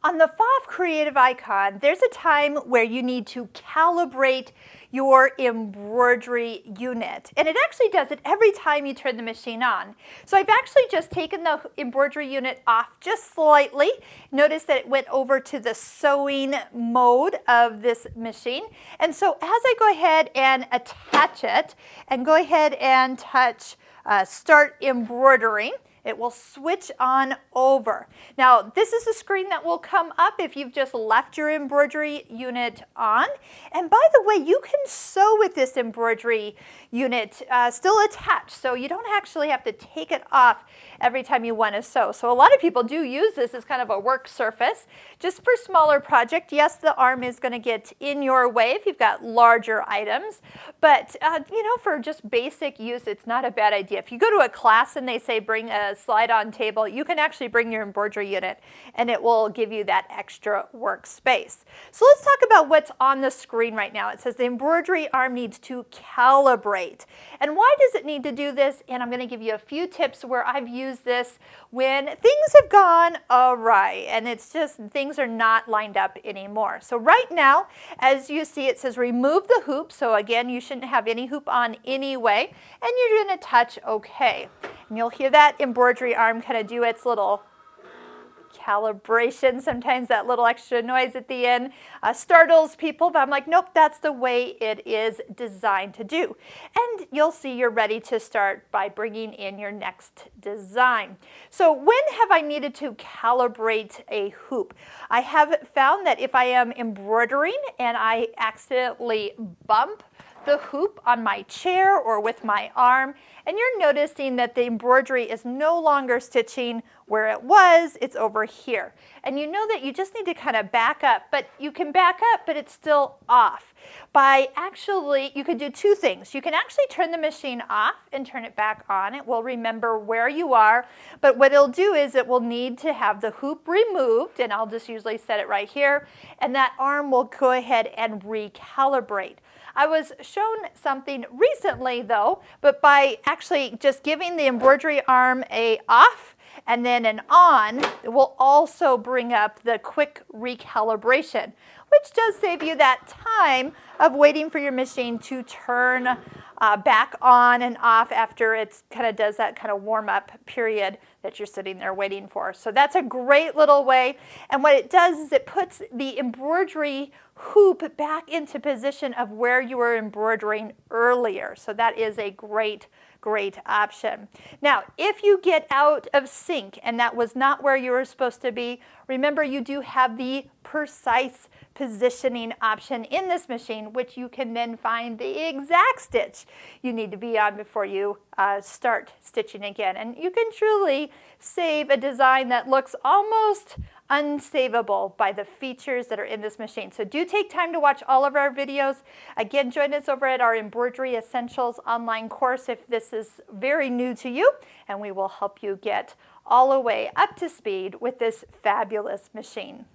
On the Pfaff Creative Icon, there's a time where you need to calibrate your embroidery unit. And it actually does it every time you turn the machine on. So I've actually just taken the embroidery unit off just slightly. Notice that it went over to the sewing mode of this machine. And so as I go ahead and attach it and go ahead and touch Start Embroidering, it will switch on over. Now, this is the screen that will come up if you've just left your embroidery unit on. And by the way, you can sew with this embroidery unit still attached, so you don't actually have to take it off every time you want to sew. So a lot of people do use this as kind of a work surface, just for smaller project. Yes, the arm is going to get in your way if you've got larger items, but you know, for just basic use, it's not a bad idea. If you go to a class and they say bring a slide-on table, you can actually bring your embroidery unit and it will give you that extra workspace. So let's talk about what's on the screen right now. It says the embroidery arm needs to calibrate. And why does it need to do this? And I'm going to give you a few tips where I've used this when things have gone awry and it's just things are not lined up anymore. So right now, as you see, it says remove the hoop. So again, you shouldn't have any hoop on anyway, and you're going to touch OK. And you'll hear that embroidery arm kind of do its little calibration. Sometimes that little extra noise at the end startles people, but I'm like, nope, that's the way it is designed to do. And you'll see you're ready to start by bringing in your next design. So when have I needed to calibrate a hoop? I have found that if I am embroidering and I accidentally bump the hoop on my chair or with my arm, and you're noticing that the embroidery is no longer stitching where it was, it's over here. And you know that you just need to kind of back up, but you can back up, but it's still off. You could do two things. You can actually turn the machine off and turn it back on. It will remember where you are, but what it'll do is it will need to have the hoop removed, and I'll just usually set it right here, and that arm will go ahead and recalibrate. I was shown something recently though, but by actually just giving the embroidery arm a off and then an on, it will also bring up the quick recalibration, which does save you that time of waiting for your machine to turn back on and off after it kind of does that kind of warm-up period that you're sitting there waiting for. So that's a great little way. And what it does is it puts the embroidery hoop back into position of where you were embroidering earlier. So that is a great option. Now, if you get out of sync and that was not where you were supposed to be, remember you do have the precise positioning option in this machine, which you can then find the exact stitch you need to be on before you start stitching again. And you can truly save a design that looks almost unsavable by the features that are in this machine. So do take time to watch all of our videos. Again, join us over at our Embroidery Essentials online course if this is very new to you, and we will help you get all the way up to speed with this fabulous machine.